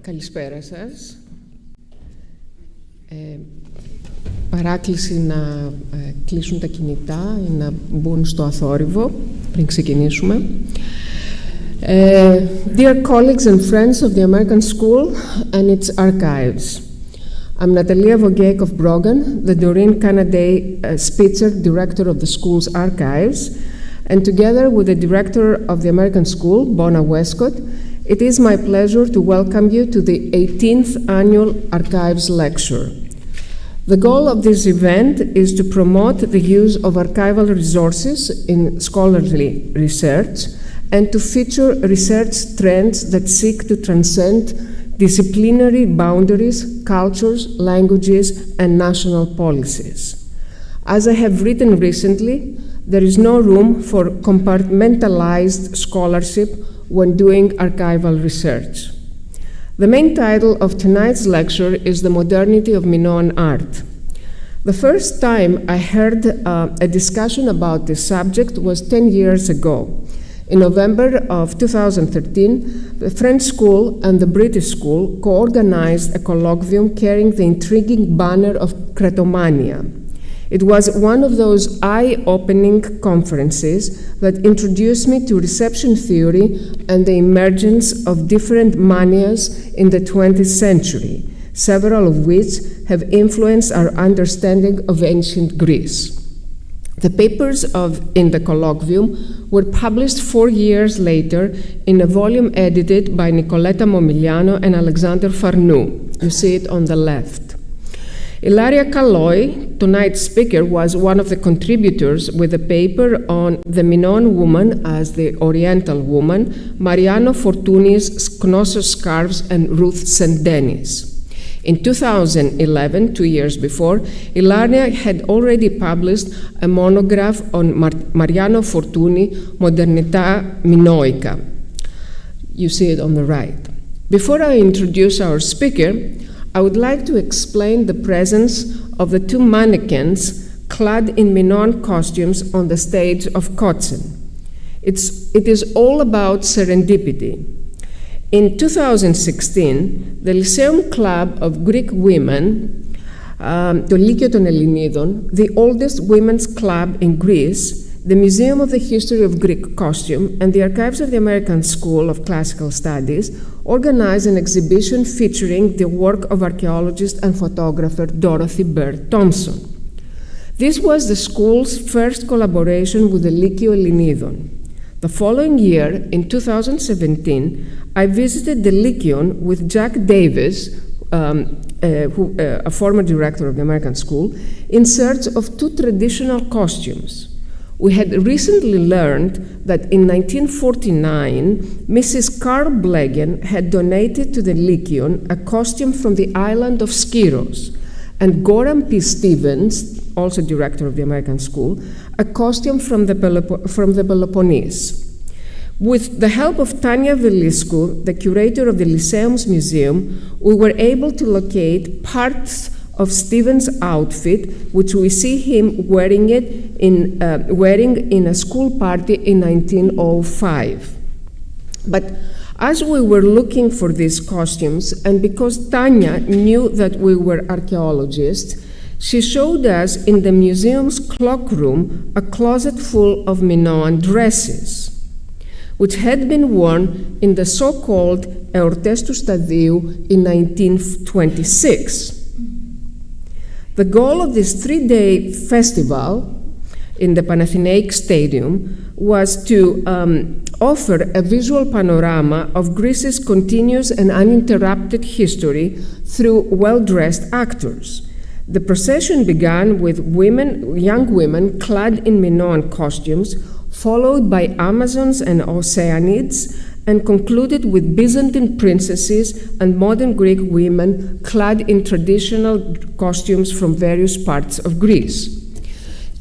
Καλησπέρα σας. Παράκληση να κλείσουν τα κινητά ή να μπουν στο αθόρυβο πριν ξεκινήσουμε. Dear colleagues and friends of the American School and its archives, I'm Natalia Voguek of Brogan, the Doreen Canaday Spitzer Director of the school's archives, and together with the Director of the American School, Bona Westcott, it is my pleasure to welcome you to the 18th Annual Archives Lecture. The goal of this event is to promote the use of archival resources in scholarly research and to feature research trends that seek to transcend disciplinary boundaries, cultures, languages, and national policies. As I have written recently, there is no room for compartmentalized scholarship when doing archival research. The main title of tonight's lecture is The Modernity of Minoan Art. The first time I heard a discussion about this subject was 10 years ago. In November of 2013, the French school and the British school co-organized a colloquium carrying the intriguing banner of Cretomania. It was one of those eye-opening conferences that introduced me to reception theory and the emergence of different manias in the 20th century, several of which have influenced our understanding of ancient Greece. The papers in the colloquium were published 4 years later in a volume edited by Nicoletta Momigliano and Alexander Farnou. You see it on the left. Ilaria Caloi, tonight's speaker, was one of the contributors with a paper on the Minoan woman as the Oriental woman, Mariano Fortuny's Knossos scarves, and Ruth St. Denis. In 2011, 2 years before, Ilaria had already published a monograph on Mariano Fortuny, Modernity Minoica. You see it on the right. Before I introduce our speaker, I would like to explain the presence of the two mannequins clad in Minoan costumes on the stage of Kotzen. It is all about serendipity. In 2016, the Lyceum Club of Greek Women, το Λύκειο των Ελληνίδων, the oldest women's club in Greece, the Museum of the History of Greek Costume, and the Archives of the American School of Classical Studies organized an exhibition featuring the work of archaeologist and photographer Dorothy Bird Thompson. This was the school's first collaboration with the Λύκειο Ελληνίδων. The following year, in 2017, I visited the Lyceum with Jack Davis, a former director of the American School, in search of two traditional costumes. We had recently learned that in 1949, Mrs. Carl Blegen had donated to the Lyceum a costume from the island of Skyros, and Goran P. Stevens, also director of the American School, a costume from the Peloponnese. With the help of Tanya Veliscu, the curator of the Lyceum's museum, we were able to locate parts of Stevens' outfit, which we see him wearing in a school party in 1905. But as we were looking for these costumes, and because Tanya knew that we were archaeologists, she showed us in the museum's cloakroom a closet full of Minoan dresses, which had been worn in the so-called Eortes του Σταδίου in 1926. The goal of this 3-day festival in the Panathinaik Stadium was to offer a visual panorama of Greece's continuous and uninterrupted history through well-dressed actors. The procession began with young women clad in Minoan costumes, followed by Amazons and Oceanids, and concluded with Byzantine princesses and modern Greek women clad in traditional costumes from various parts of Greece.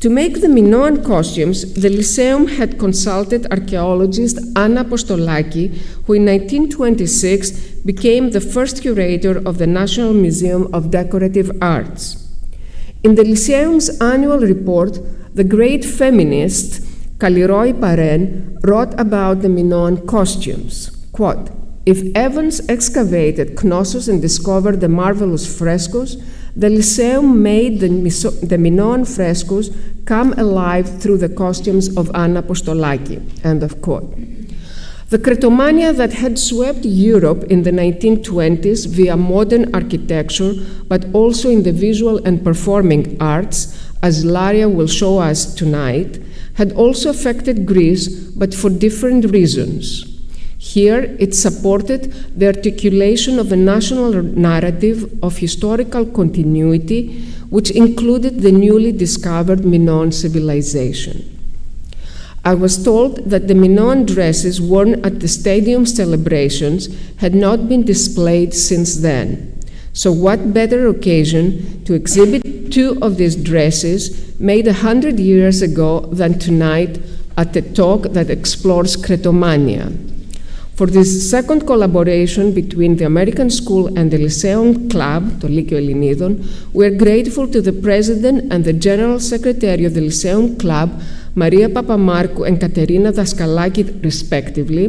To make the Minoan costumes, the Lyceum had consulted archaeologist Anna Apostolaki, who in 1926 became the first curator of the National Museum of Decorative Arts. In the Lyceum's annual report, the great feminist Caloi wrote about the Minoan costumes. Quote, "If Evans excavated Knossos and discovered the marvelous frescoes, the Lyceum made the Minoan frescoes come alive through the costumes of Anna Apostolaki." End of quote. The Cretomania that had swept Europe in the 1920s via modern architecture, but also in the visual and performing arts, as Laria will show us tonight, had also affected Greece, but for different reasons. Here, it supported the articulation of a national narrative of historical continuity, which included the newly discovered Minoan civilization. I was told that the Minoan dresses worn at the stadium celebrations had not been displayed since then. So what better occasion to exhibit two of these dresses made 100 years ago than tonight at a talk that explores Cretomania. For this second collaboration between the American School and the Lyceum Club, το Λύκειο Ελληνίδων, we are grateful to the President and the General Secretary of the Lyceum Club, Maria Papamarkou and Katerina Daskalaki, respectively,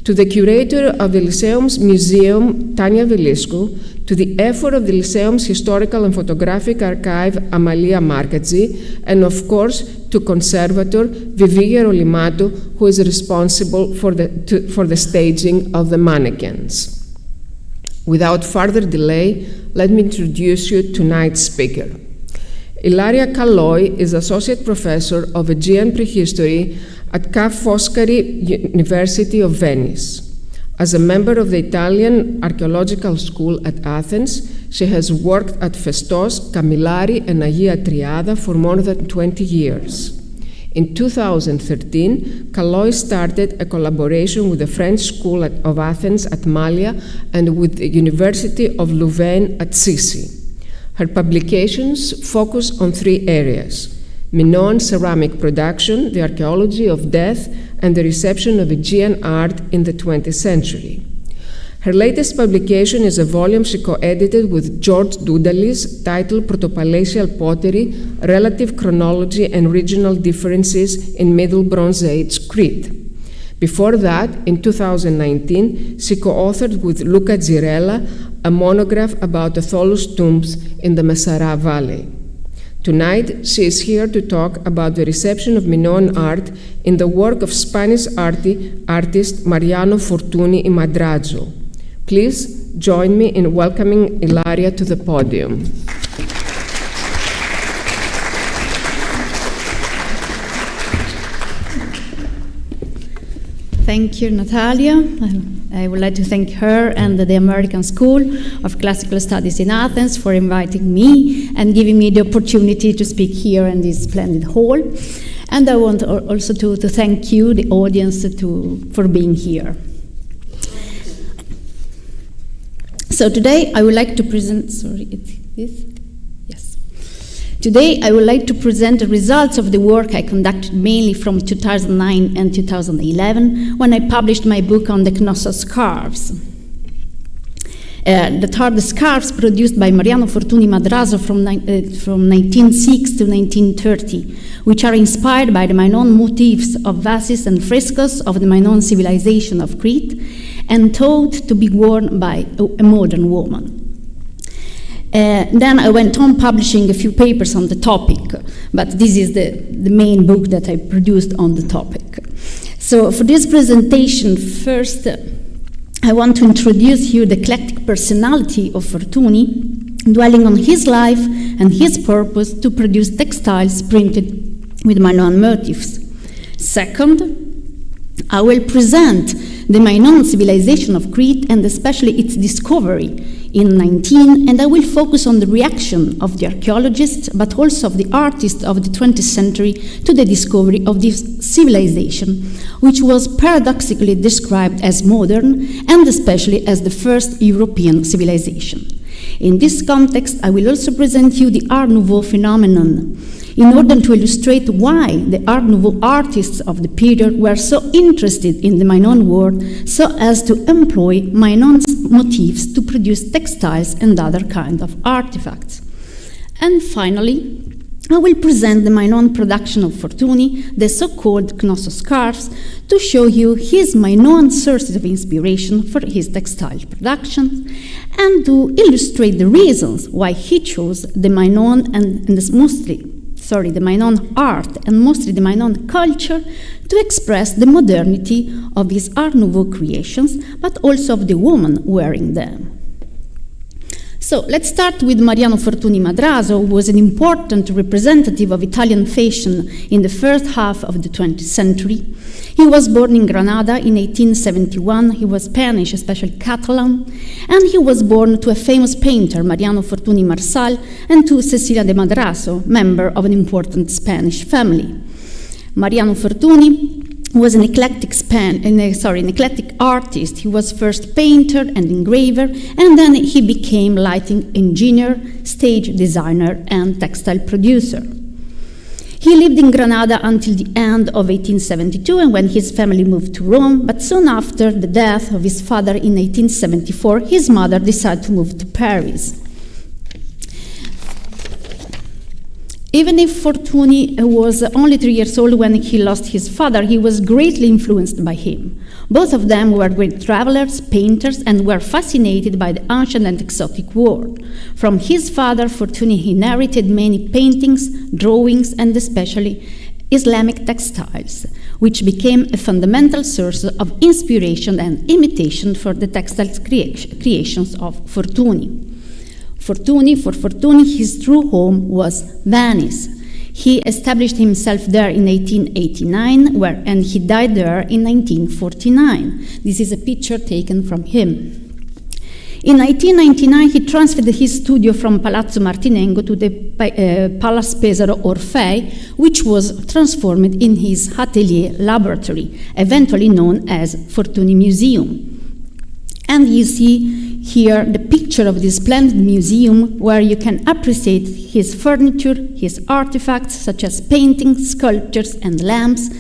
to the Curator of the Lyceum's Museum, Tanya Veliscu, to the effort of the Lyceum's Historical and Photographic Archive, Amalia Markadzi, and of course, to Conservator Vivi Gerolimatou, who is responsible for the staging of the mannequins. Without further delay, let me introduce you to tonight's speaker. Ilaria Caloi is Associate Professor of Aegean Prehistory at Ca' Foscari University of Venice. As a member of the Italian Archaeological School at Athens, she has worked at Festos, Camillari, and Agia Triada for more than 20 years. In 2013, Caloi started a collaboration with the French School of Athens at Malia and with the University of Louvain at Sisi. Her publications focus on three areas: Minoan ceramic production, the archaeology of death, and the reception of Aegean art in the 20th century. Her latest publication is a volume she co-edited with George Doudalis titled Protopalatial Pottery, Relative Chronology and Regional Differences in Middle Bronze Age Crete. Before that, in 2019, she co-authored with Luca Girella a monograph about the Tholus tombs in the Messara Valley. Tonight, she is here to talk about the reception of Minoan art in the work of Spanish artist Mariano Fortuny y Madrazo. Please join me in welcoming Ilaria to the podium. Thank you, Natalia. I would like to thank her and the American School of Classical Studies in Athens for inviting me and giving me the opportunity to speak here in this splendid hall. And I want also to thank you, the audience, for being here. So today I would like to present, Today, I would like to present the results of the work I conducted mainly from 2009 and 2011, when I published my book on the Knossos scarves. That are the scarves produced by Mariano Fortuny y Madrazo from 1906 to 1930, which are inspired by the Minoan motifs of vases and frescoes of the Minoan civilization of Crete, and thought to be worn by a modern woman. Then I went on publishing a few papers on the topic, but this is the main book that I produced on the topic. So for this presentation, first I want to introduce you the eclectic personality of Fortuny, dwelling on his life and his purpose to produce textiles printed with Minoan motifs. Second, I will present the Minoan civilization of Crete and especially its discovery in 19, and I will focus on the reaction of the archaeologists, but also of the artists of the 20th century to the discovery of this civilization, which was paradoxically described as modern and especially as the first European civilization. In this context, I will also present you the Art Nouveau phenomenon, in order to illustrate why the Art Nouveau artists of the period were so interested in the Minoan world so as to employ Minoan motifs to produce textiles and other kinds of artifacts. And finally, I will present the Minoan production of Fortuny, the so-called Knossos scarves, to show you his Minoan sources of inspiration for his textile production, and to illustrate the reasons why he chose the Minoan the Minoan art and mostly the Minoan culture to express the modernity of his Art Nouveau creations, but also of the woman wearing them. So let's start with Mariano Fortuny y Madrazo, who was an important representative of Italian fashion in the first half of the 20th century. He was born in Granada in 1871. He was Spanish, especially Catalan, and he was born to a famous painter, Mariano Fortuny Marsal, and to Cecilia de Madrazo, member of an important Spanish family. Mariano Fortuny was an eclectic artist. He was first painter and engraver, and then he became lighting engineer, stage designer, and textile producer. He lived in Granada until the end of 1872, and when his family moved to Rome, but soon after the death of his father in 1874, his mother decided to move to Paris. Even if Fortuny was only 3 years old when he lost his father, he was greatly influenced by him. Both of them were great travelers, painters, and were fascinated by the ancient and exotic world. From his father, Fortuny inherited many paintings, drawings, and especially Islamic textiles, which became a fundamental source of inspiration and imitation for the textile creations of Fortuny. For Fortuny, his true home was Venice. He established himself there in 1889, and he died there in 1949. This is a picture taken from him. In 1999, he transferred his studio from Palazzo Martinengo to the Palace Pesaro Orfei, which was transformed in his atelier laboratory, eventually known as Fortuny Museum. And you see here the picture of this splendid museum where you can appreciate his furniture, his artifacts such as paintings, sculptures, and lamps,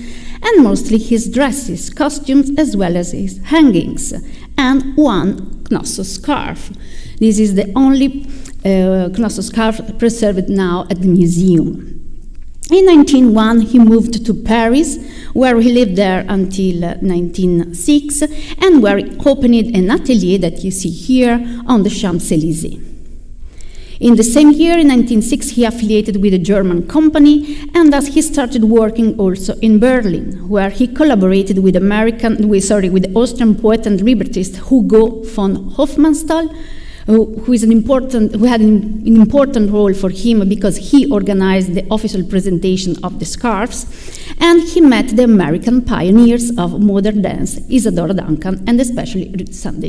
and mostly his dresses, costumes, as well as his hangings, and one Knossos scarf. This is the only Knossos scarf preserved now at the museum. In 1901, he moved to Paris, where he lived there until 1906, and where he opened an atelier that you see here on the Champs-Élysées. In the same year, in 1906, he affiliated with a German company, and thus he started working also in Berlin, where he collaborated with the Austrian poet and librettist Hugo von Hofmannsthal, who had an important role for him because he organized the official presentation of the scarves, and he met the American pioneers of modern dance, Isadora Duncan, and especially Ruth St.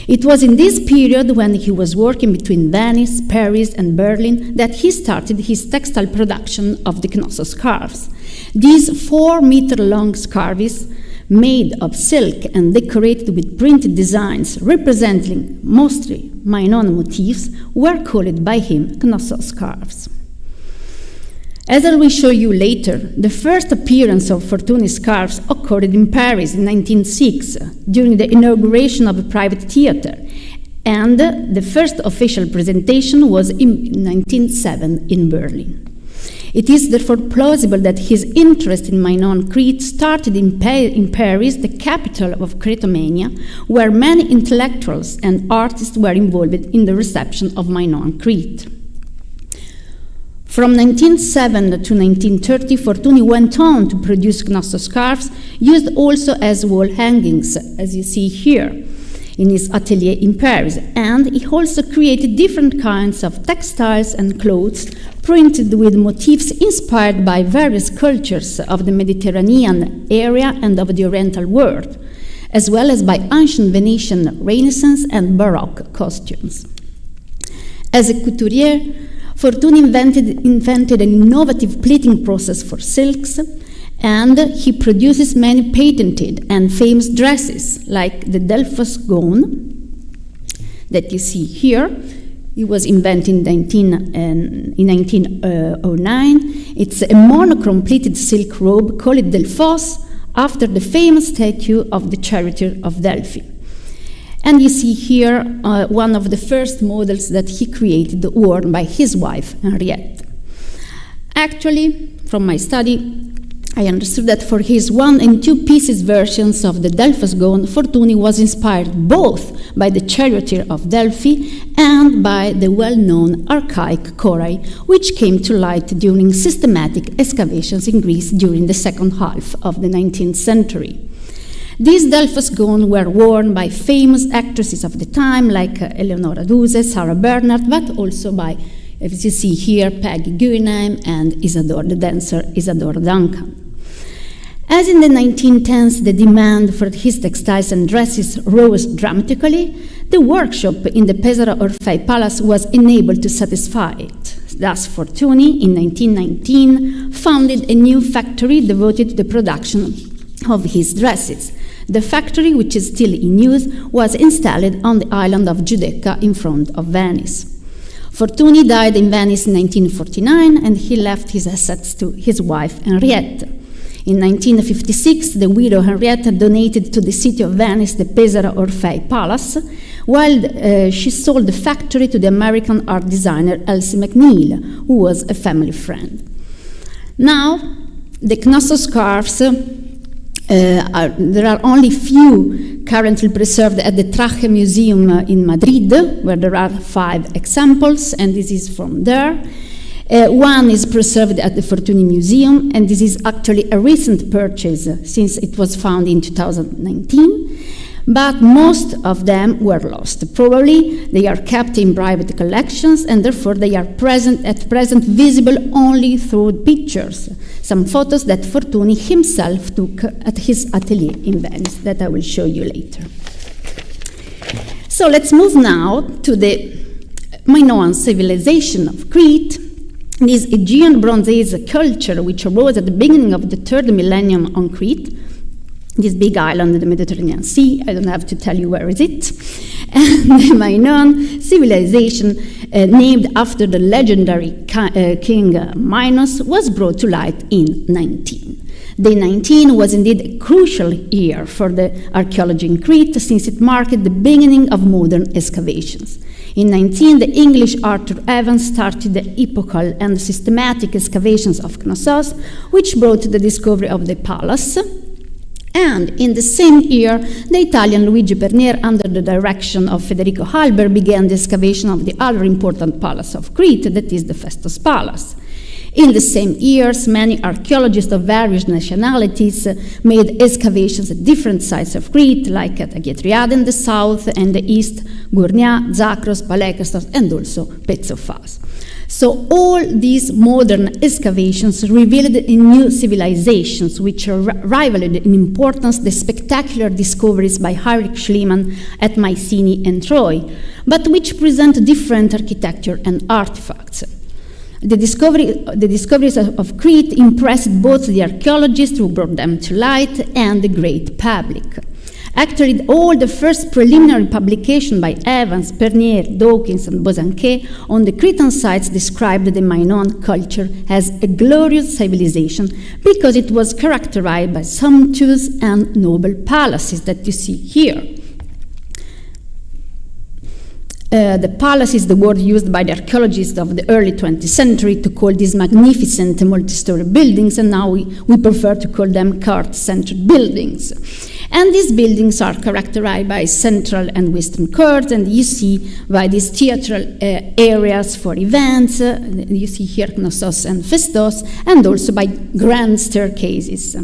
It was in this period, when he was working between Venice, Paris, and Berlin, that he started his textile production of the Knossos scarves. These 4-meter-long scarves, made of silk and decorated with printed designs representing mostly Minoan motifs, were called by him Knossos scarves. As I will show you later, the first appearance of Fortuny's scarves occurred in Paris in 1906 during the inauguration of a private theater, and the first official presentation was in 1907 in Berlin. It is therefore plausible that his interest in Minoan Crete started in Paris, the capital of Cretomania, where many intellectuals and artists were involved in the reception of Minoan Crete. From 1907 to 1930, Fortuny went on to produce Knossos scarves, used also as wall hangings, as you see here, in his atelier in Paris, and he also created different kinds of textiles and clothes printed with motifs inspired by various cultures of the Mediterranean area and of the Oriental world, as well as by ancient Venetian Renaissance and Baroque costumes. As a couturier, Fortuny invented an innovative pleating process for silks, and he produces many patented and famous dresses, like the Delphos gown that you see here. It was invented in 1909. It's a monochrome pleated silk robe called Delphos, after the famous statue of the charioteer of Delphi. And you see here one of the first models that he created, worn by his wife, Henriette. Actually, from my study, I understood that for his 1- and 2-pieces versions of the Delphos gown, Fortuny was inspired both by the charioteer of Delphi and by the well-known archaic Caloi, which came to light during systematic excavations in Greece during the second half of the 19th century. These Delphos gowns were worn by famous actresses of the time, like Eleonora Duse, Sarah Bernhardt, but also by, as you see here, Peggy Guggenheim and the dancer Isadora Duncan. As in the 1910s, the demand for his textiles and dresses rose dramatically, the workshop in the Pesaro Orfei Palace was unable to satisfy it. Thus, Fortuny, in 1919, founded a new factory devoted to the production of his dresses. The factory, which is still in use, was installed on the island of Giudecca in front of Venice. Fortuny died in Venice in 1949, and he left his assets to his wife Henriette. In 1956, the widow Henriette donated to the city of Venice the Pesaro Orfei Palace, while she sold the factory to the American art designer Elsie McNeil, who was a family friend. Now, the Knossos scarves, there are only few currently preserved at the Traje Museum in Madrid, where there are 5 examples, and this is from there. One is preserved at the Fortuny Museum, and this is actually a recent purchase since it was found in 2019. But most of them were lost. Probably they are kept in private collections, and therefore they are at present visible only through pictures. Some photos that Fortuny himself took at his atelier in Venice that I will show you later. So let's move now to the Minoan civilization of Crete. This Aegean Bronze Age culture, which arose at the beginning of the 3rd millennium on Crete, this big island in the Mediterranean Sea, I don't have to tell you where is it, and the Minoan civilization, named after the legendary king Minos, was brought to light in 19. The 19 was indeed a crucial year for the archaeology in Crete, since it marked the beginning of modern excavations. In 19, the English Arthur Evans started the epochal and systematic excavations of Knossos, which brought the discovery of the palace. And in the same year, the Italian Luigi Pernier, under the direction of Federico Halber, began the excavation of the other important palace of Crete, that is the Festus Palace. In the same years, many archaeologists of various nationalities made excavations at different sites of Crete, like at Agietriade in the south and the east, Gournia, Zakros, Palekastos, and also Petzofas. So all these modern excavations revealed in new civilizations, which rivaled in importance the spectacular discoveries by Heinrich Schliemann at Mycenae and Troy, but which present different architecture and artifacts. The discoveries of Crete impressed both the archaeologists who brought them to light and the great public. Actually, all the first preliminary publication by Evans, Pernier, Dawkins, and Bosanquet on the Cretan sites described the Minoan culture as a glorious civilization because it was characterized by sumptuous and noble palaces that you see here. The palace is the word used by the archaeologists of the early 20th century to call these magnificent multi-story buildings, and now we prefer to call them court-centered buildings. And these buildings are characterized by central and western courts, and you see by these theatral areas for events, you see here Knossos and Festos, and also by grand staircases.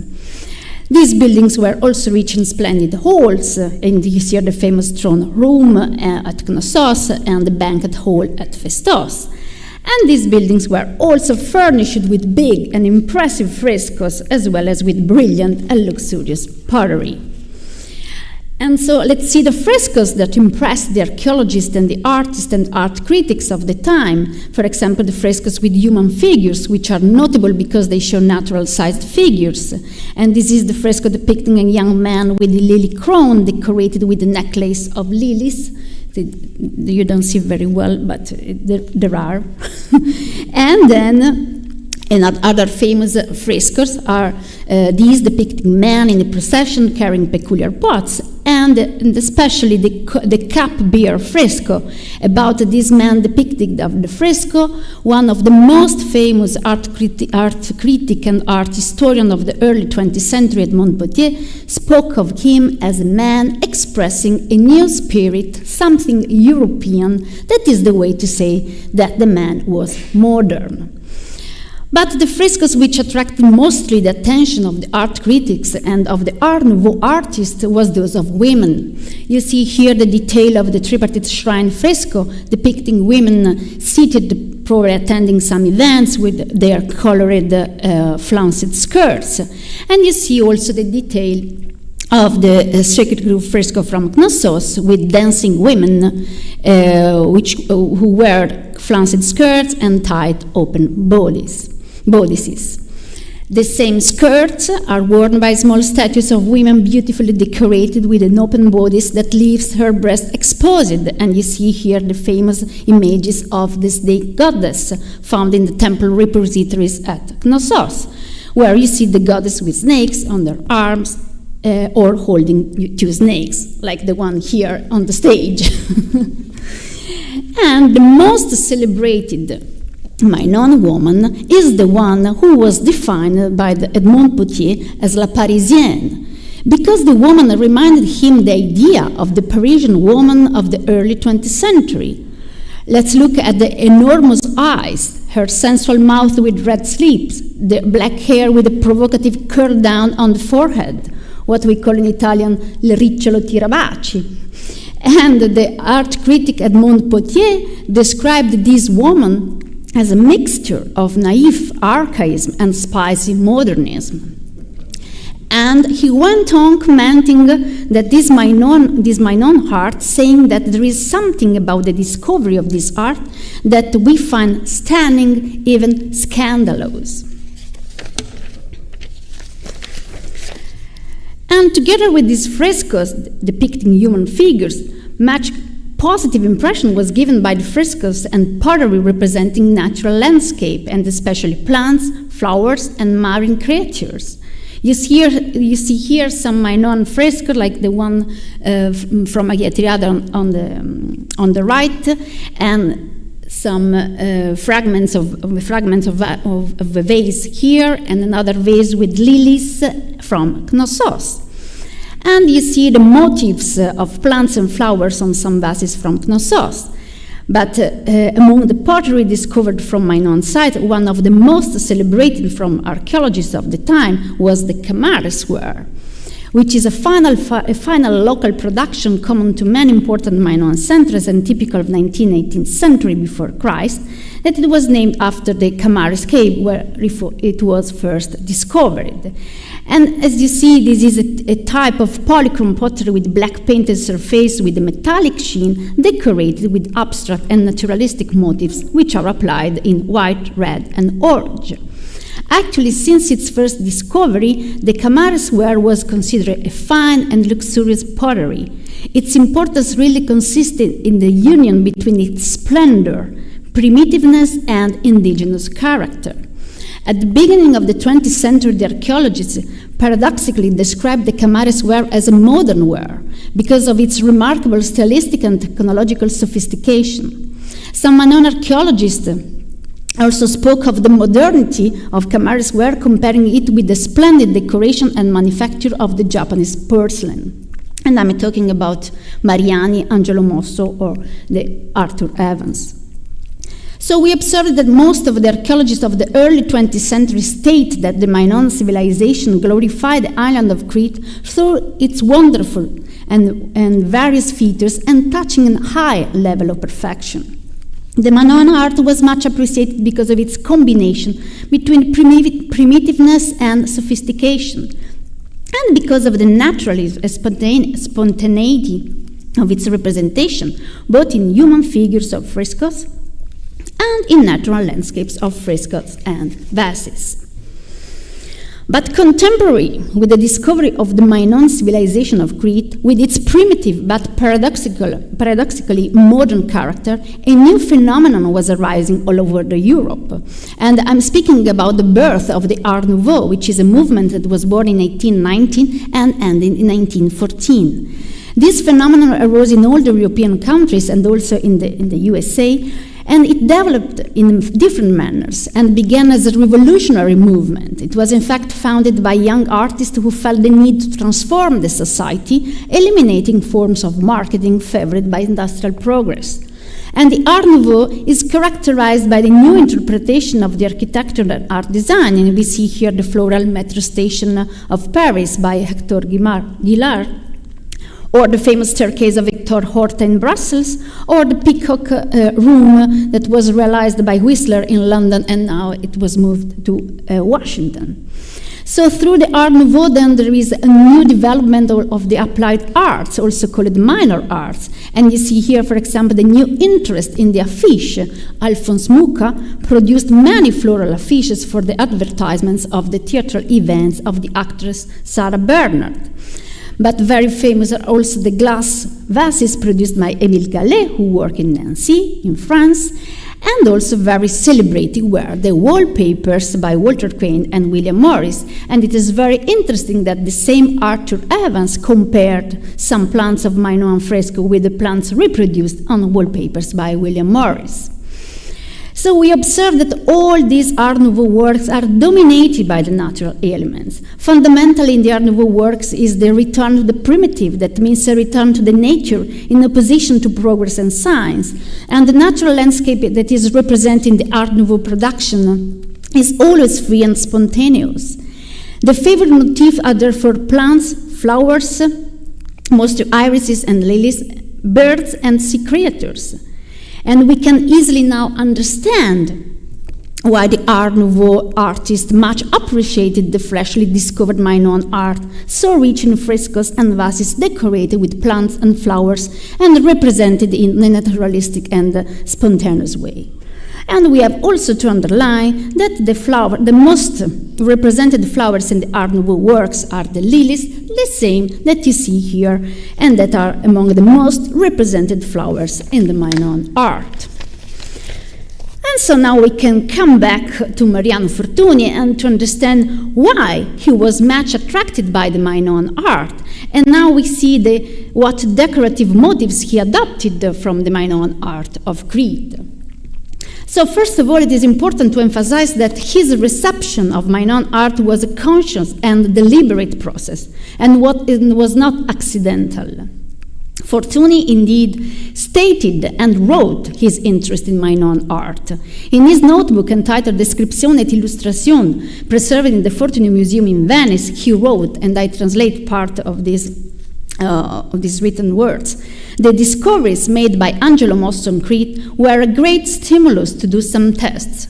These buildings were also rich in splendid halls, and you see the famous throne room at Knossos and the banquet hall at Festos. And these buildings were also furnished with big and impressive frescoes, as well as with brilliant and luxurious pottery. And so let's see the frescoes that impressed the archaeologists and the artists and art critics of the time. For example, the frescoes with human figures, which are notable because they show natural-sized figures. And this is the fresco depicting a young man with a lily crown decorated with a necklace of lilies. You don't see very well, but there are. And then other famous frescoes are these depicting men in a procession carrying peculiar pots, and especially the cup-bearer fresco. About this man depicted of the fresco, one of the most famous art critic and art historian of the early 20th century, Edmond Potier, spoke of him as a man expressing a new spirit, something European. That is the way to say that the man was modern. But the frescoes which attracted mostly the attention of the art critics and of the Art Nouveau artists was those of women. You see here the detail of the tripartite shrine fresco depicting women seated, probably attending some events with their colored flounced skirts. And you see also the detail of the Sacred Grove fresco from Knossos with dancing women who wear flounced skirts and tight open bodices. The same skirts are worn by small statues of women beautifully decorated with an open bodice that leaves her breast exposed. And you see here the famous images of this snake goddess found in the temple repositories at Knossos, where you see the goddess with snakes on their arms or holding two snakes, like the one here on the stage. And the most celebrated Minoan woman is the one who was defined by the Edmond Potier as la Parisienne, because the woman reminded him the idea of the Parisian woman of the early 20th century. Let's look at the enormous eyes, her sensual mouth with red lips, the black hair with a provocative curl down on the forehead, what we call in Italian le ricciolo tirabaci. And the art critic Edmond Potier described this woman as a mixture of naive archaism and spicy modernism. And he went on commenting that this Minoan art, saying that there is something about the discovery of this art that we find stunning, even scandalous. And together with these frescoes depicting human figures, much positive impression was given by the frescoes and pottery representing natural landscape, and especially plants, flowers, and marine creatures. You see here some Minoan fresco, like the one from Aghiatriada on the right, and some fragments of a vase here, and another vase with lilies from Knossos. And you see the motifs of plants and flowers on some vases from Knossos. But among the pottery discovered from Minoan site, one of the most celebrated from archaeologists of the time was the Camares ware, which is a final local production common to many important Minoan centers and typical of 19th century before Christ, that it was named after the Camares cave where it was first discovered. And as you see, this is a type of polychrome pottery with black painted surface with a metallic sheen decorated with abstract and naturalistic motifs which are applied in white, red, and orange. Actually, since its first discovery, the Camares ware was considered a fine and luxurious pottery. Its importance really consisted in the union between its splendor, primitiveness, and indigenous character. At the beginning of the 20th century, the archaeologists paradoxically described the Camares ware as a modern ware because of its remarkable stylistic and technological sophistication. Some Minoan archaeologists also spoke of the modernity of Camares ware, comparing it with the splendid decoration and manufacture of the Japanese porcelain. And I'm talking about Mariani, Angelo Mosso, or the Arthur Evans. So we observed that most of the archaeologists of the early 20th century state that the Minoan civilization glorified the island of Crete through its wonderful and various features and touching a high level of perfection. The Minoan art was much appreciated because of its combination between primitiveness and sophistication, and because of the naturalism and spontaneity of its representation, both in human figures of frescoes and in natural landscapes of frescoes and vases. But contemporary with the discovery of the Minoan civilization of Crete, with its primitive but paradoxically modern character, a new phenomenon was arising all over Europe. And I'm speaking about the birth of the Art Nouveau, which is a movement that was born in 1819 and ended in 1914. This phenomenon arose in all the European countries and also in the USA, and it developed in different manners and began as a revolutionary movement. It was in fact founded by young artists who felt the need to transform the society, eliminating forms of marketing favored by industrial progress. And the Art Nouveau is characterized by the new interpretation of the architecture and art design, and we see here the floral metro station of Paris by Hector Guillard, or the famous staircase of Victor Horta in Brussels, or the Peacock Room that was realized by Whistler in London, and now it was moved to Washington. So through the Art Nouveau, then there is a new development of the applied arts, also called minor arts. And you see here, for example, the new interest in the affiche. Alphonse Mucha produced many floral affiches for the advertisements of the theatrical events of the actress Sarah Bernhardt. But very famous are also the glass vases produced by Émile Gallet, who worked in Nancy, in France, and also very celebrated were the wallpapers by Walter Crane and William Morris. And it is very interesting that the same Arthur Evans compared some plants of Minoan fresco with the plants reproduced on wallpapers by William Morris. So we observe that all these Art Nouveau works are dominated by the natural elements. Fundamentally in the Art Nouveau works is the return to the primitive, that means a return to the nature in opposition to progress and science. And the natural landscape that is represented in the Art Nouveau production is always free and spontaneous. The favorite motifs are therefore plants, flowers, mostly irises and lilies, birds and sea creatures. And we can easily now understand why the Art Nouveau artists much appreciated the freshly discovered Minoan art, so rich in frescoes and vases decorated with plants and flowers and represented in a naturalistic and spontaneous way. And we have also to underline that the most represented flowers in the Art Nouveau works are the lilies, the same that you see here, and that are among the most represented flowers in the Minoan art. And so now we can come back to Mariano Fortuny and to understand why he was much attracted by the Minoan art. And now we see what decorative motifs he adopted from the Minoan art of Crete. So first of all, it is important to emphasize that his reception of Minoan art was a conscious and deliberate process, and was not accidental. Fortuny indeed stated and wrote his interest in Minoan art. In his notebook entitled Descrizione et Illustration, preserved in the Fortuny Museum in Venice, he wrote, and I translate part of these written words: "The discoveries made by Angelo Mosso on Crete were a great stimulus to do some tests.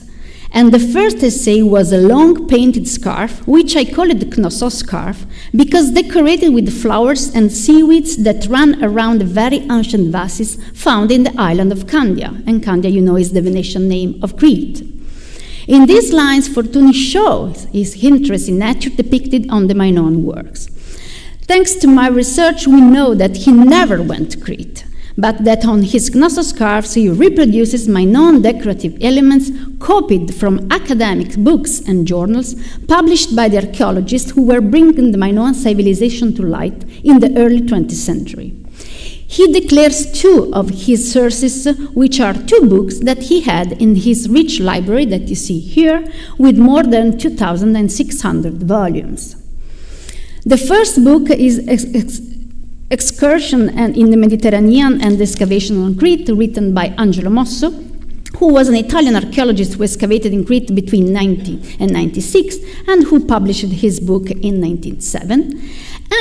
And the first essay was a long painted scarf, which I call it the Knossos scarf, because decorated with flowers and seaweeds that ran around the very ancient vases found in the island of Candia." And Candia, you know, is the Venetian name of Crete. In these lines, Fortuny shows his interest in nature depicted on the Minoan works. Thanks to my research, we know that he never went to Crete, but that on his Knossos scarves he reproduces Minoan decorative elements copied from academic books and journals published by the archaeologists who were bringing the Minoan civilization to light in the early 20th century. He declares two of his sources, which are two books that he had in his rich library that you see here, with more than 2,600 volumes. The first book is Excursion in the Mediterranean and Excavation on Crete, written by Angelo Mosso, who was an Italian archaeologist who excavated in Crete between 19 and 96, and who published his book in 1907.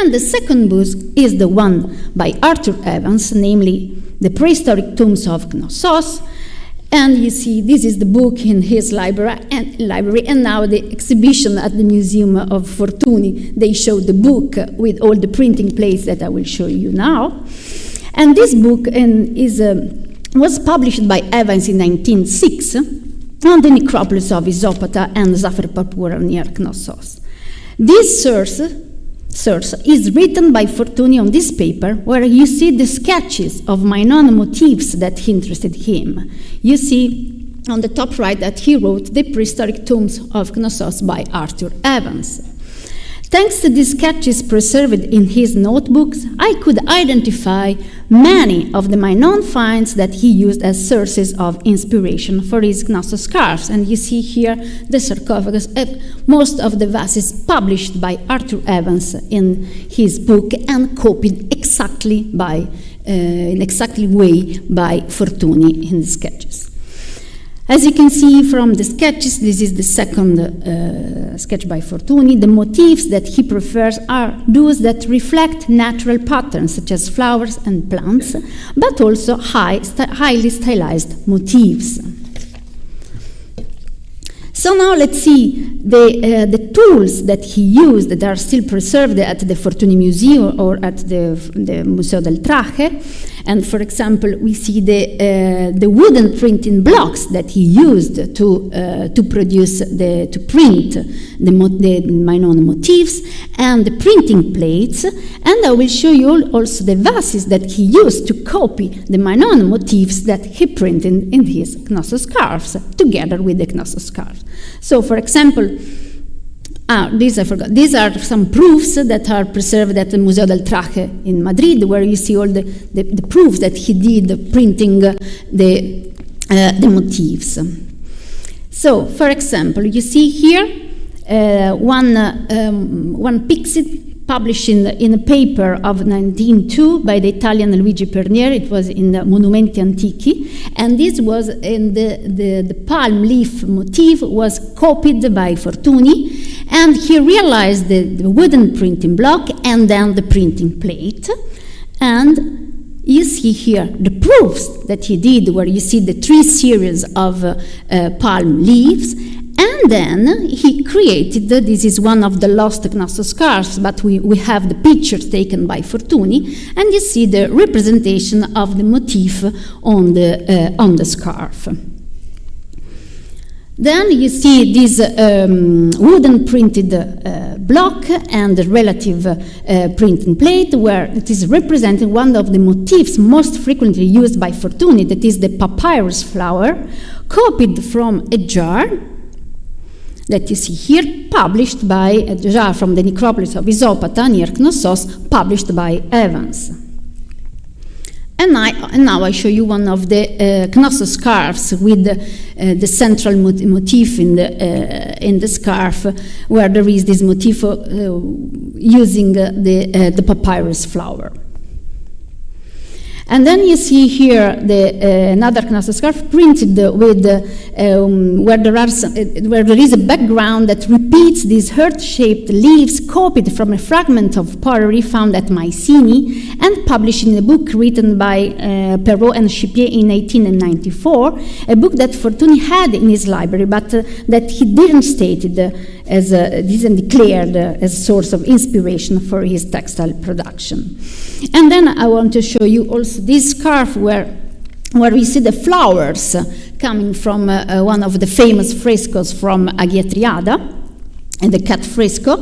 And the second book is the one by Arthur Evans, namely The Prehistoric Tombs of Knossos. And you see, this is the book in his library, and now the exhibition at the Museum of Fortuny, they show the book with all the printing plates that I will show you now. And this book was published by Evans in 1906 on the necropolis of Isopata and Zafer-Papura near Knossos. This source is written by Fortuny on this paper, where you see the sketches of Minoan motifs that interested him. You see on the top right that he wrote The Prehistoric Tombs of Knossos by Arthur Evans. Thanks to these sketches preserved in his notebooks, I could identify many of the Minoan finds that he used as sources of inspiration for his Knossos scarves. And you see here the sarcophagus of most of the vases published by Arthur Evans in his book and copied exactly in exactly way by Fortuny in the sketches. As you can see from the sketches, this is the second sketch by Fortuny. The motifs that he prefers are those that reflect natural patterns, such as flowers and plants, but also highly stylized motifs. So now let's see the tools that he used that are still preserved at the Fortuny Museum or at the Museo del Traje. And for example, we see the wooden printing blocks that he used to print the Minoan motifs, and the printing plates. And I will show you also the vases that he used to copy the Minoan motifs that he printed in his Knossos scarves, together with the Knossos scarves. So, for example, these I forgot. These are some proofs that are preserved at the Museo del Traje in Madrid, where you see all the proofs that he did printing the motifs. So, for example, you see here one pixie published in a paper of 1902 by the Italian Luigi Pernier. It was in the Monumenti Antichi, and this was in the palm leaf motif was copied by Fortuny, and he realized the wooden printing block and then the printing plate. And you see here the proofs that he did, where you see the 3 series of palm leaves. And then he created, this is one of the lost Knossos scarves, but we have the pictures taken by Fortuny, and you see the representation of the motif on the scarf. Then you see this wooden printed block and the relative printing plate, where it is representing one of the motifs most frequently used by Fortuny, that is the papyrus flower, copied from a jar that you see here, published by a jar from the necropolis of Isopata near Knossos, published by Evans. And now I show you one of the Knossos scarves with the central motif in the scarf, where there is this motif using the papyrus flower. And then you see here another Knossos scarf printed with where there is a background that repeats these heart-shaped leaves copied from a fragment of pottery found at Mycenae and published in a book written by Perrault and Chipier in 1894, a book that Fortuny had in his library, but that he didn't didn't declare as a source of inspiration for his textile production. And then I want to show you also this scarf where we see the flowers coming from one of the famous frescoes from Agia Triada, and the cat fresco,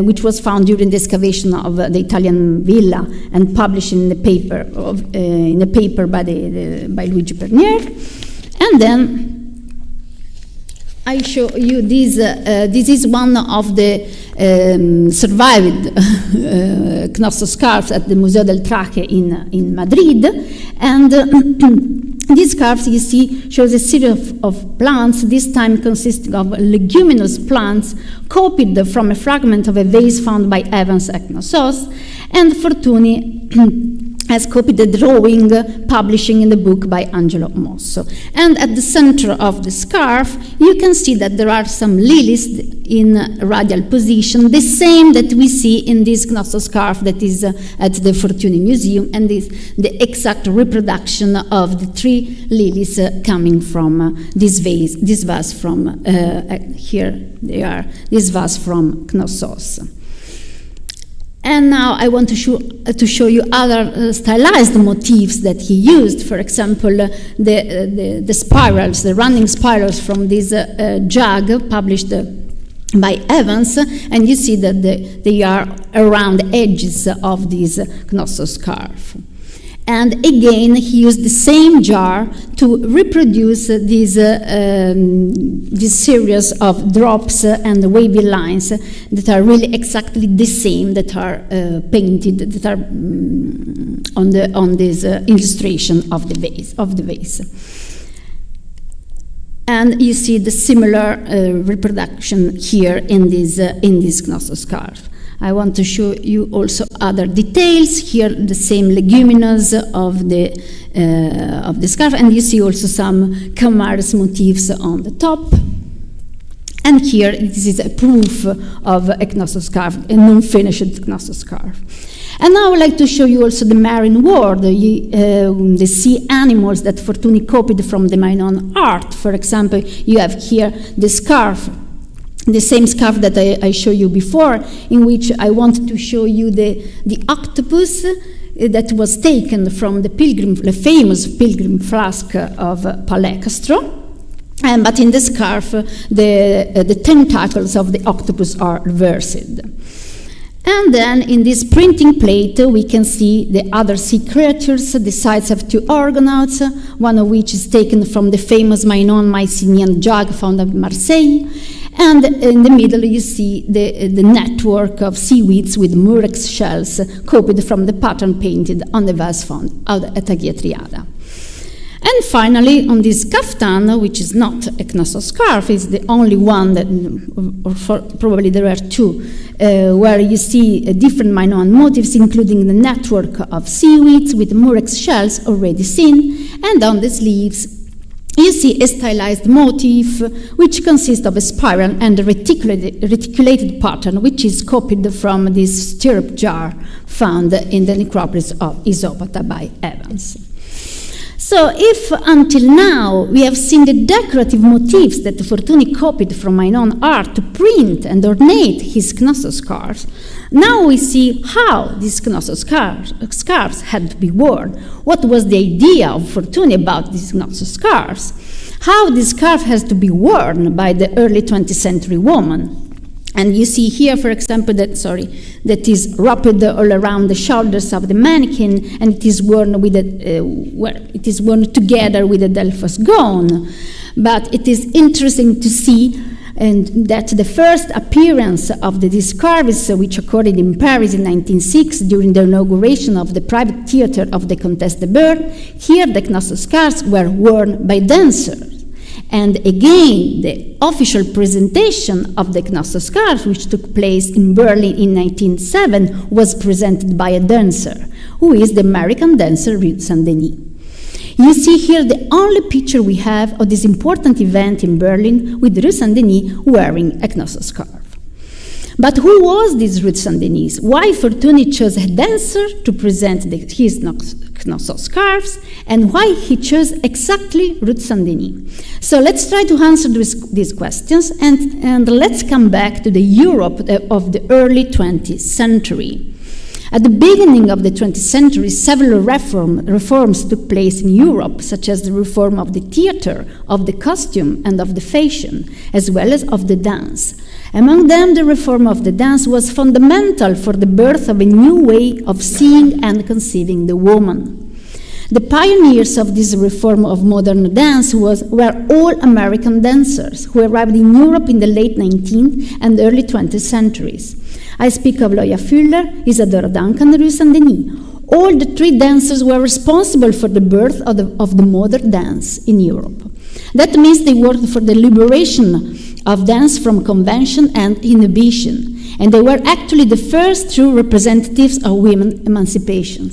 which was found during the excavation of the Italian villa and published in the paper by Luigi Pernier. And then I show you this. This is one of the survived Knossos scarves at the Museo del Trache in Madrid, and these scarves, you see, shows a series of plants, this time consisting of leguminous plants, copied from a fragment of a vase found by Evans at Knossos, and Fortuny has copied the drawing, publishing in the book by Angelo Mosso. And at the center of the scarf, you can see that there are some lilies in radial position, the same that we see in this Knossos scarf that is at the Fortuny Museum, and is the exact reproduction of the 3 lilies coming from this vase from, here they are, this vase from Knossos. And now I want to show you other stylized motifs that he used. For example, the spirals, the running spirals from this jug published by Evans, and you see that they are around the edges of this Knossos scarf. And again, he used the same jar to reproduce this series of drops and wavy lines that are really exactly the same that are painted, that are on this illustration of the vase. And you see the similar reproduction here in this Knossos scarf. I want to show you also other details. Here, the same leguminous of the scarf, and you see also some Camares motifs on the top. And here, this is a proof of a Knossos scarf, a non-finished Knossos scarf. And now I would like to show you also the marine world, the sea animals that Fortuny copied from the Minoan art. For example, you have here the scarf, the same scarf that I showed you before, in which I wanted to show you the octopus that was taken from the famous pilgrim flask of Palekastro. But in the scarf, the tentacles of the octopus are reversed. And then in this printing plate, we can see the other sea creatures. The sides have 2 Argonauts, one of which is taken from the famous Minoan Mycenaean jug found at Marseille. And in the middle, you see the network of seaweeds with murex shells copied from the pattern painted on the vase found out at Agia Triada. And finally, on this kaftan, which is not a Knossos scarf, is the only one that, or probably there are two, where you see different Minoan motifs, including the network of seaweeds with murex shells already seen, and on the sleeves you see a stylized motif, which consists of a spiral and a reticulated pattern, which is copied from this stirrup jar found in the necropolis of Isopata by Evans. So if until now we have seen the decorative motifs that Fortuny copied from Minoan art to print and ornate his Knossos scarves, now we see how these Knossos scarves had to be worn. What was the idea of Fortuny about these Knossos scarves? How this scarf has to be worn by the early 20th century woman. And you see here, for example, that is wrapped all around the shoulders of the mannequin, and it is worn with it is worn together with a Delphos gown. But it is interesting to see that the first appearance of the scarves, which occurred in Paris in 1906 during the inauguration of the private theater of the Comtesse de Beurre, here the Knossos scarves were worn by dancers. And again, the official presentation of the Knossos scarf, which took place in Berlin in 1907, was presented by a dancer, who is the American dancer Ruth St. You see here the only picture we have of this important event in Berlin with Ruth St. wearing a Knossos scarf. But who was this Ruth St? Why Fortuny chose a dancer to present his Knossos scarves, and why he chose exactly Ruth St? So let's try to answer these questions, and let's come back to the Europe of the early 20th century. At the beginning of the 20th century, several reforms took place in Europe, such as the reform of the theater, of the costume, and of the fashion, as well as of the dance. Among them, the reform of the dance was fundamental for the birth of a new way of seeing and conceiving the woman. The pioneers of this reform of modern dance were all American dancers who arrived in Europe in the late 19th and early 20th centuries. I speak of Loya Fuller, Isadora Duncan, and Ruth St. All the three dancers were responsible for the birth of the modern dance in Europe. That means they worked for the liberation of dance from convention and inhibition, and they were actually the first true representatives of women's emancipation.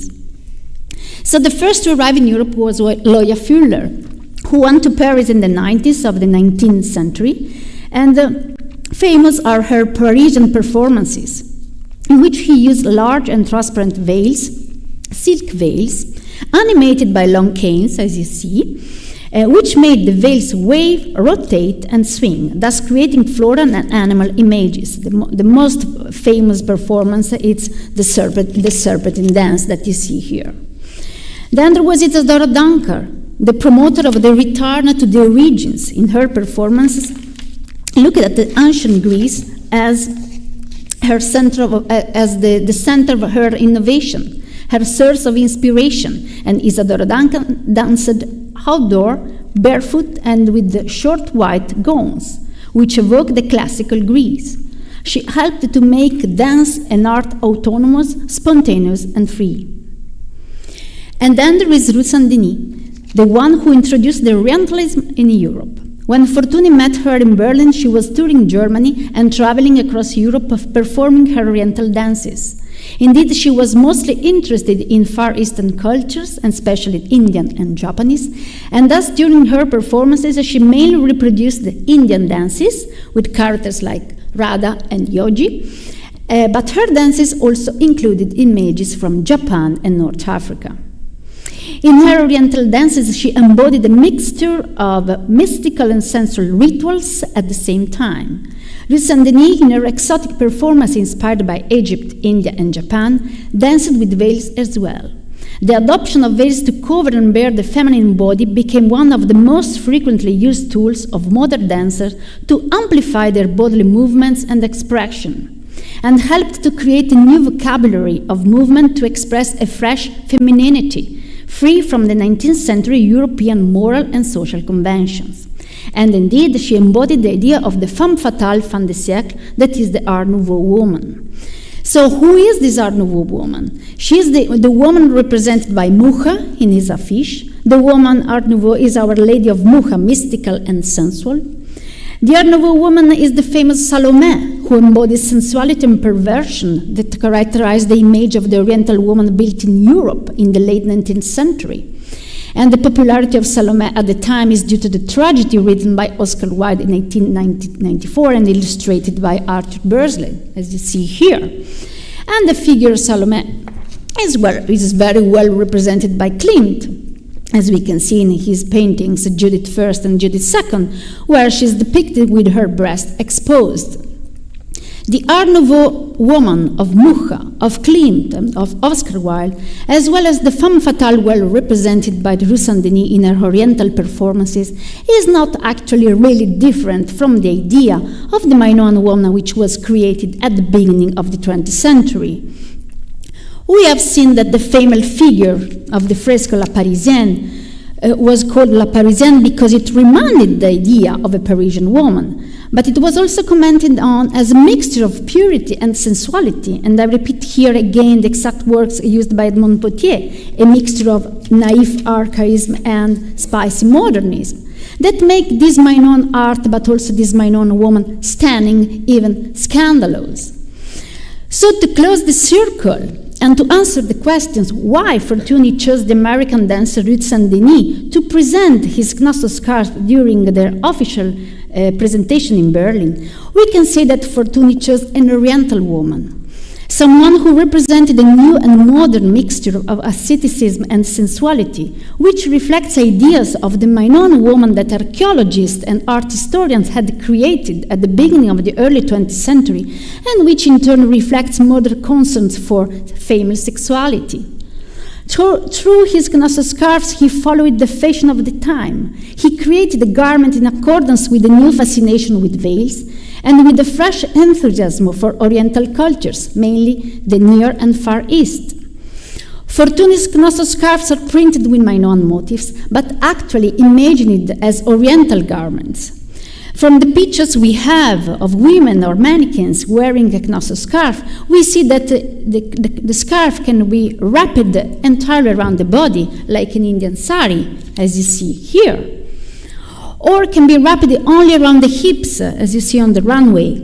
So the first to arrive in Europe was Loya Fuller, who went to Paris in the 90s of the 19th century, and famous are her Parisian performances, in which he used large and transparent veils, silk veils, animated by long canes, as you see, which made the veils wave, rotate, and swing, thus creating floral and animal images. The most famous performance is the serpentine dance that you see here. Then there was Isadora Duncan, the promoter of the return to the origins. In her performances, looked at the ancient Greece as her the center of her innovation, her source of inspiration, and Isadora Duncan danced outdoor, barefoot, and with the short white gowns, which evoke the classical Greece. She helped to make dance and art autonomous, spontaneous, and free. And then there is Ruth St, the one who introduced the Orientalism in Europe. When Fortuny met her in Berlin, she was touring Germany and traveling across Europe performing her Oriental dances. Indeed, she was mostly interested in Far Eastern cultures, and especially Indian and Japanese, and thus during her performances she mainly reproduced the Indian dances with characters like Radha and Yogi, but her dances also included images from Japan and North Africa. In her Oriental dances, she embodied a mixture of mystical and sensual rituals at the same time. Ruth St, in her exotic performance inspired by Egypt, India, and Japan, danced with veils as well. The adoption of veils to cover and bear the feminine body became one of the most frequently used tools of modern dancers to amplify their bodily movements and expression, and helped to create a new vocabulary of movement to express a fresh femininity, free from the 19th century European moral and social conventions. And indeed, she embodied the idea of the femme fatale, femme de siècle, that is the Art Nouveau woman. So who is this Art Nouveau woman? She is the woman represented by Mucha in his affiche. The woman Art Nouveau is Our Lady of Mucha, mystical and sensual. The Art Nouveau woman is the famous Salome, who embodies sensuality and perversion that characterized the image of the Oriental woman built in Europe in the late 19th century. And the popularity of Salome at the time is due to the tragedy written by Oscar Wilde in 1894 and illustrated by Arthur Bursley, as you see here. And the figure of Salome is very well represented by Klimt, as we can see in his paintings Judith I and Judith II, where she is depicted with her breast exposed. The Art Nouveau woman of Mucha, of Klimt, and of Oscar Wilde, as well as the femme fatale well represented by Ruth St in her Oriental performances, is not actually really different from the idea of the Minoan woman which was created at the beginning of the 20th century. We have seen that the female figure of the fresco La Parisienne was called La Parisienne because it reminded the idea of a Parisian woman. But it was also commented on as a mixture of purity and sensuality, and I repeat here again the exact words used by Edmond Potier, a mixture of naive archaism and spicy modernism, that make this Minoan art, but also this Minoan woman, stunning, even scandalous. So to close the circle, and to answer the questions why Fortuny chose the American dancer Ruth St. to present his Knossos scarf during their official presentation in Berlin, we can say that Fortuny chose an Oriental woman, someone who represented a new and modern mixture of asceticism and sensuality, which reflects ideas of the Minoan woman that archaeologists and art historians had created at the beginning of the early 20th century, and which in turn reflects modern concerns for female sexuality. Through his Knossos scarves, he followed the fashion of the time. He created a garment in accordance with the new fascination with veils and with the fresh enthusiasm for Oriental cultures, mainly the Near and Far East. Fortuny's Knossos scarves are printed with Minoan motifs, but actually imagined as Oriental garments. From the pictures we have of women or mannequins wearing a Knossos scarf, we see that the scarf can be wrapped entirely around the body, like an Indian sari, as you see here, or can be wrapped only around the hips, as you see on the runway,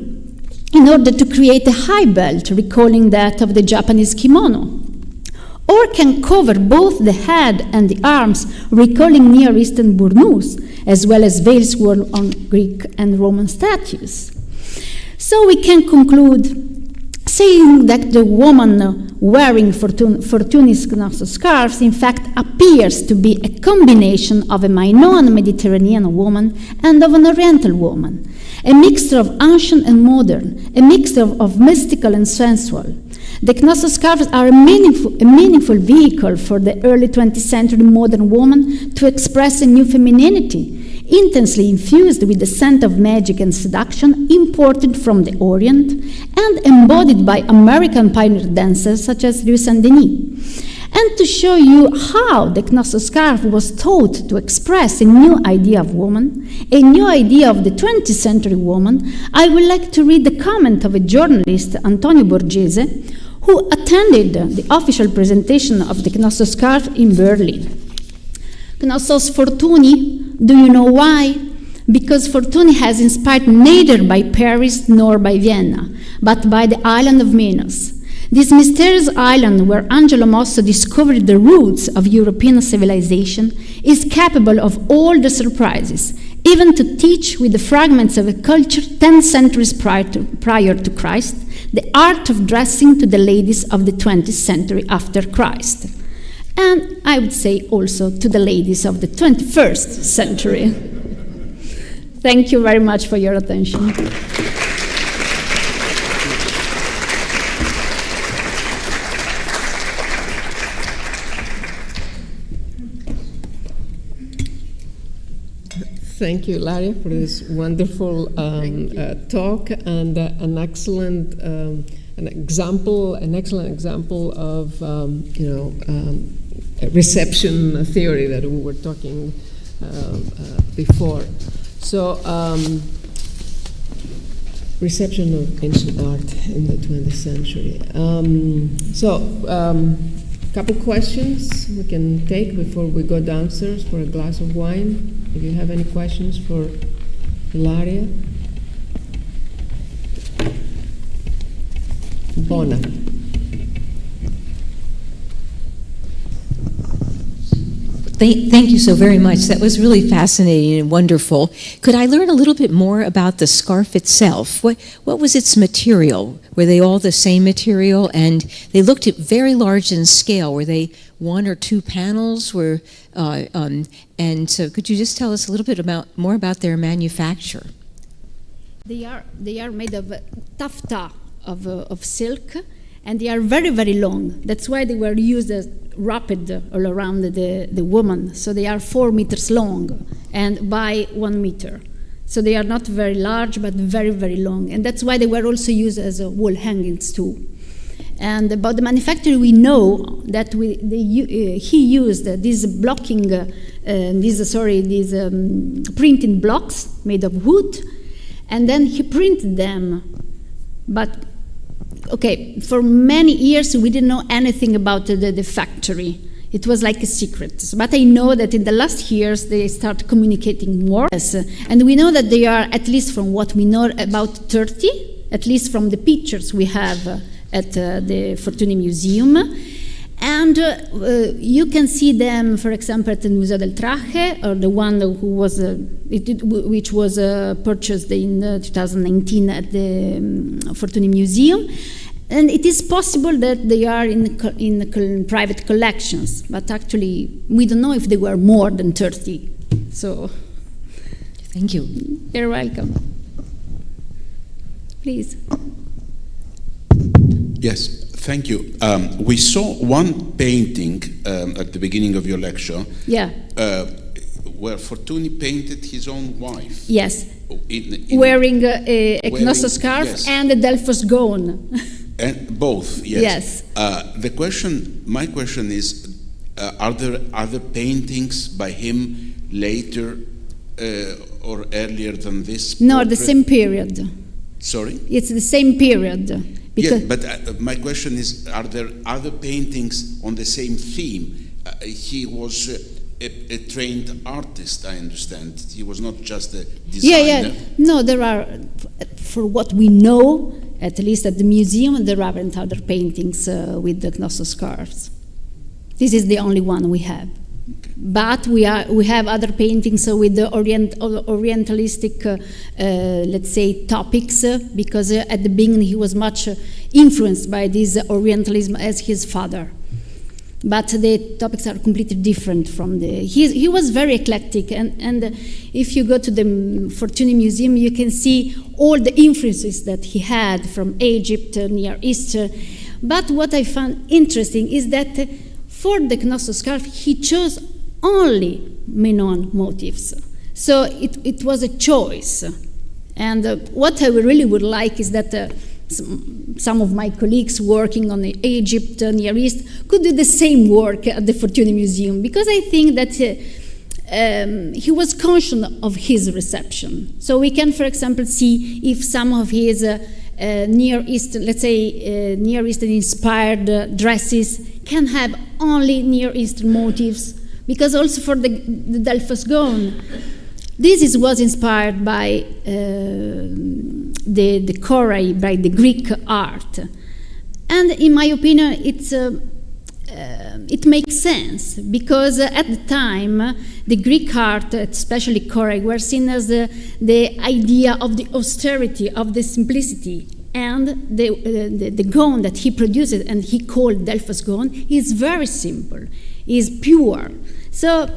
in order to create a high belt, recalling that of the Japanese kimono, or can cover both the head and the arms, recalling Near Eastern burnous, as well as veils worn on Greek and Roman statues. So we can conclude saying that the woman wearing Fortuny's Knossos scarves in fact appears to be a combination of a Minoan Mediterranean woman and of an Oriental woman, a mixture of ancient and modern, a mixture of mystical and sensual. The Knossos scarves are a meaningful vehicle for the early 20th century modern woman to express a new femininity, intensely infused with the scent of magic and seduction imported from the Orient and embodied by American pioneer dancers such as Ruth St. And to show you how the Knossos scarf was thought to express a new idea of woman, a new idea of the 20th century woman, I would like to read the comment of a journalist, Antonio Borghese, who attended the official presentation of the Knossos scarf in Berlin. Knossos Fortuny, do you know why? Because Fortuny has inspired neither by Paris nor by Vienna, but by the island of Minos. This mysterious island where Angelo Mosso discovered the roots of European civilization is capable of all the surprises, even to teach with the fragments of a culture 10 centuries prior to Christ, the art of dressing to the ladies of the 20th century after Christ. And I would say also to the ladies of the 21st century. Thank you very much for your attention. Thank you, Laria, for this wonderful talk and an excellent example of reception theory that we were talking reception of ancient art in the 20th century. Couple questions we can take before we go downstairs for a glass of wine. If you have any questions for Ilaria. Bona. Thank you so very much. That was really fascinating and wonderful. Could I learn a little bit more about the scarf itself? What was its material? Were they all the same material? And they looked at very large in scale. Were they one or two panels? And so could you just tell us a little bit more about their manufacture? They are made of taffeta of silk, and they are very, very long. That's why they were used as wrapped all around the woman. So they are 4 meters long and by 1 meter. So they are not very large, but very, very long. And that's why they were also used as wall hangings too. And about the manufacturer, we know that he used these printing blocks made of wood, and then he printed them. But okay, for many years we didn't know anything about the factory. It was like a secret. But I know that in the last years they start communicating more. Yes. And we know that they are, at least from what we know, about 30, at least from the pictures we have at the Fortuny Museum. And you can see them, for example, at the Museo del Traje, or the one which was purchased in 2019 at the Fortuny Museum. And it is possible that they are in private collections, but actually we don't know if they were more than 30. So, thank you. You're welcome. Please. Yes, thank you. We saw one painting at the beginning of your lecture. Yeah. Where Fortuny painted his own wife. Yes. Wearing a Knossos scarf, yes, and a Delphos gown. And both, yes. Yes. My question is, are there other paintings by him later or earlier than this? No, portrait? The same period. Sorry? It's the same period. Yes, but my question is, are there other paintings on the same theme? He was a trained artist, I understand. He was not just a designer. Yeah. No, there are, for what we know, at least at the museum, there aren't other paintings with the Knossos scarves. This is the only one we have. Okay. But we have other paintings with the Orientalistic, let's say, topics, because at the beginning he was much influenced by this Orientalism as his father. But the topics are completely different from he was very eclectic, and if you go to the Fortuny Museum, you can see all the influences that he had from Egypt, Near East. But what I found interesting is that for the Knossos scarf, he chose only Minoan motifs. So it was a choice. And what I really would like is that some of my colleagues working on Egypt, Near East, could do the same work at the Fortuny Museum, because I think that he was conscious of his reception. So we can, for example, see if some of his Near Eastern, let's say Near Eastern inspired dresses can have only Near Eastern motifs, because also for the Delphos gown, this was inspired by the Korai, by the Greek art. And in my opinion, it makes sense, because at the time, the Greek art, especially Korai, were seen as the idea of the austerity, of the simplicity. And the gown that he produces, and he called Delphos gown, is very simple, is pure. So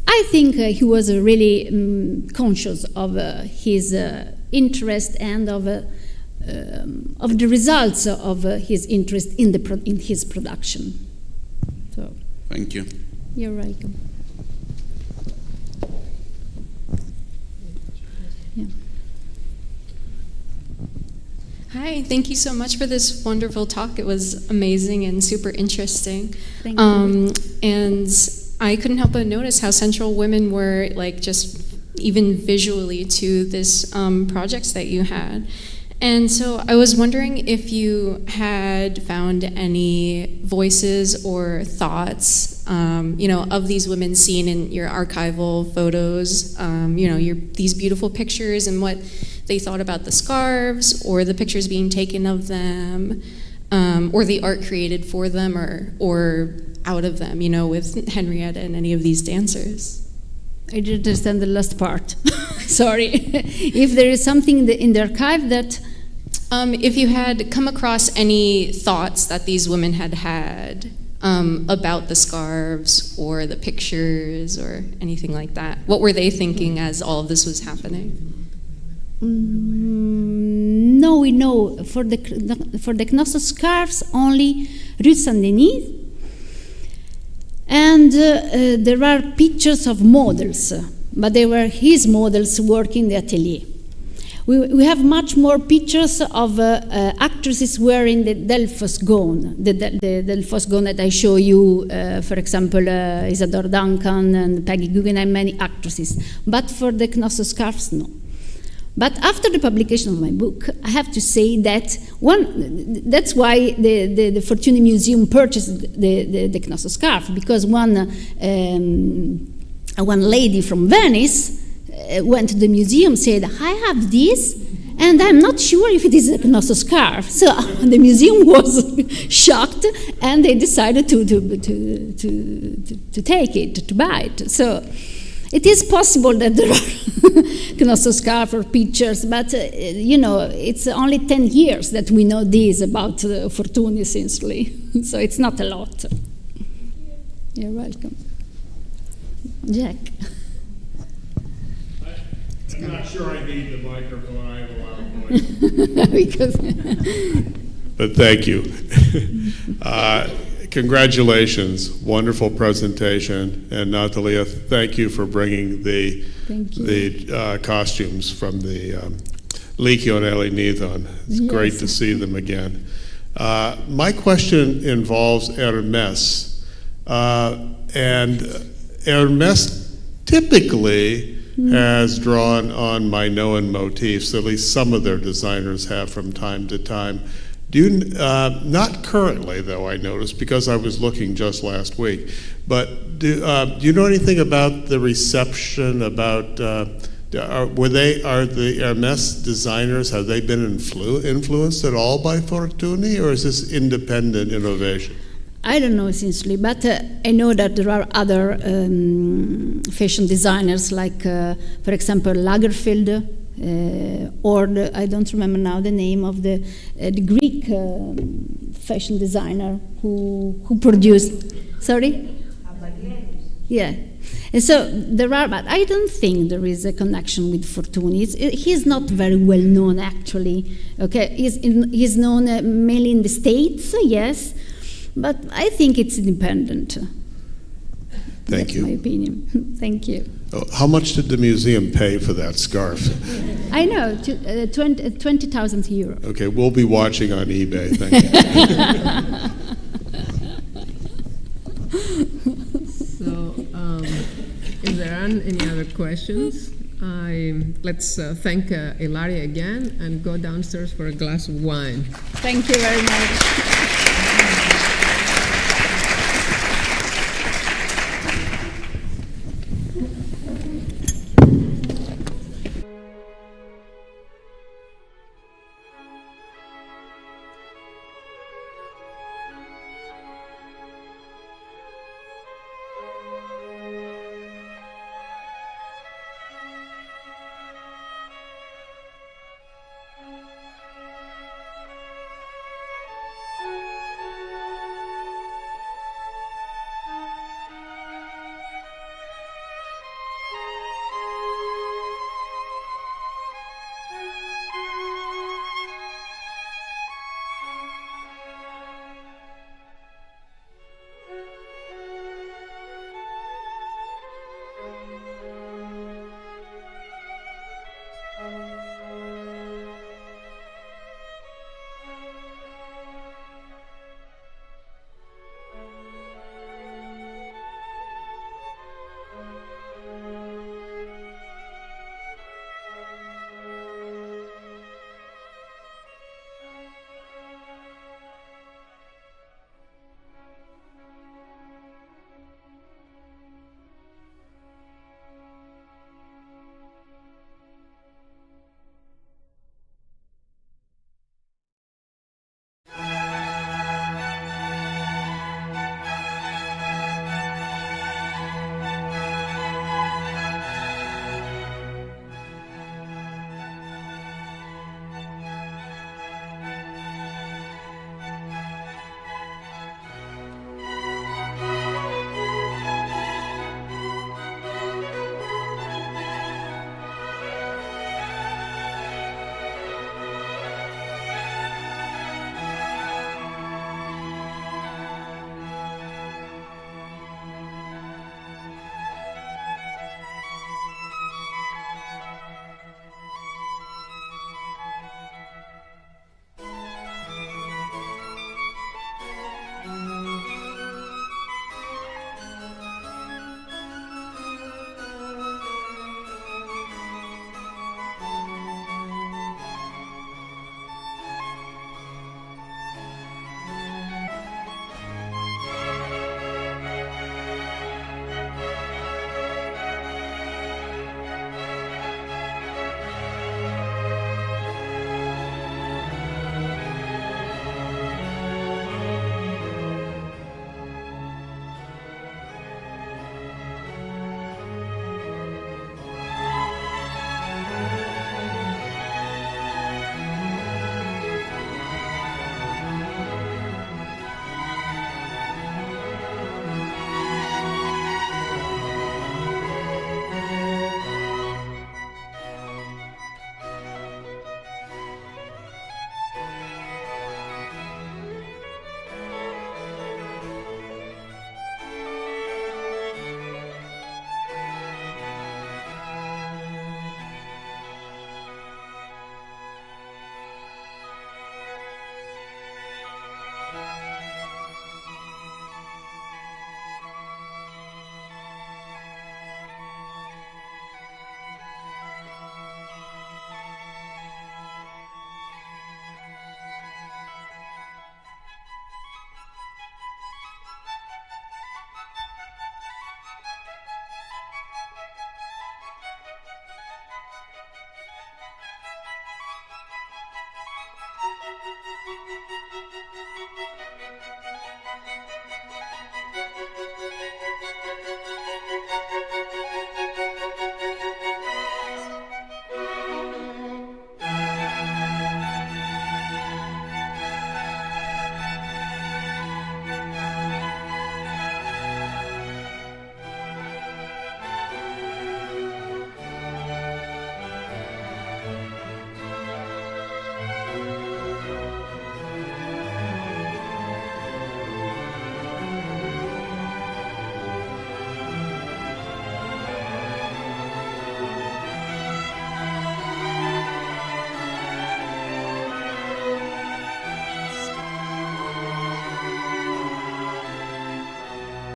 I think he was really conscious of his interest and of the results of his interest in his production. So, thank you. You're welcome. Yeah. Hi, thank you so much for this wonderful talk. It was amazing and super interesting. Thank you. And I couldn't help but notice how central women were, like, just even visually to this projects that you had. And so I was wondering if you had found any voices or thoughts, of these women seen in your archival photos, these beautiful pictures, and what they thought about the scarves, or the pictures being taken of them, or the art created for them, or out of them, with Henrietta and any of these dancers. I didn't understand the last part. Sorry. If there is something in the archive that... if you had come across any thoughts that these women had about the scarves or the pictures or anything like that, what were they thinking as all of this was happening? No, we know for the Knossos scarves only Ruth St. Denis, and there are pictures of models, but they were his models working in the atelier. We have much more pictures of actresses wearing the Delphos gown, the Delphos gown that I show you, for example, Isadora Duncan and Peggy Guggenheim, many actresses. But for the Knossos scarves, no. But after the publication of my book, I have to say that that's why the Fortuny Museum purchased the Knossos scarf, because one lady from Venice went to the museum, said, I have this, and I'm not sure if it is a Knossos scarf. So the museum was shocked, and they decided to take it, to buy it. So it is possible that there are Knossos scarf or pictures, but it's only 10 years that we know this about Fortuny, essentially. So it's not a lot. You're welcome. Jack. I'm not sure I need the microphone. I have a loud voice. But thank you. Congratulations. Wonderful presentation. And Natalia, thank you for bringing the costumes from the Legionelli Nithon. It's great to see them again. My question involves Hermes. And Hermes typically has drawn on Minoan motifs, at least some of their designers have from time to time. Not currently, though, I noticed, because I was looking just last week, but do you know anything about the reception, about, are the Hermes designers, have they been influenced at all by Fortuny, or is this independent innovation? I don't know, essentially, but I know that there are other fashion designers, like, for example, Lagerfeld, or I don't remember now the name of the Greek fashion designer who produced. Sorry? Yeah. And so there are, but I don't think there is a connection with Fortuny. He's not very well known, actually. Okay, he's known mainly in the States, yes. But I think it's independent. Thank you. That's my opinion. Thank you. Oh, how much did the museum pay for that scarf? I know, 20,000 euro. Okay, we'll be watching on eBay. Thank you. So, if there aren't any other questions, let's thank Ilaria again and go downstairs for a glass of wine. Thank you very much. Thank you.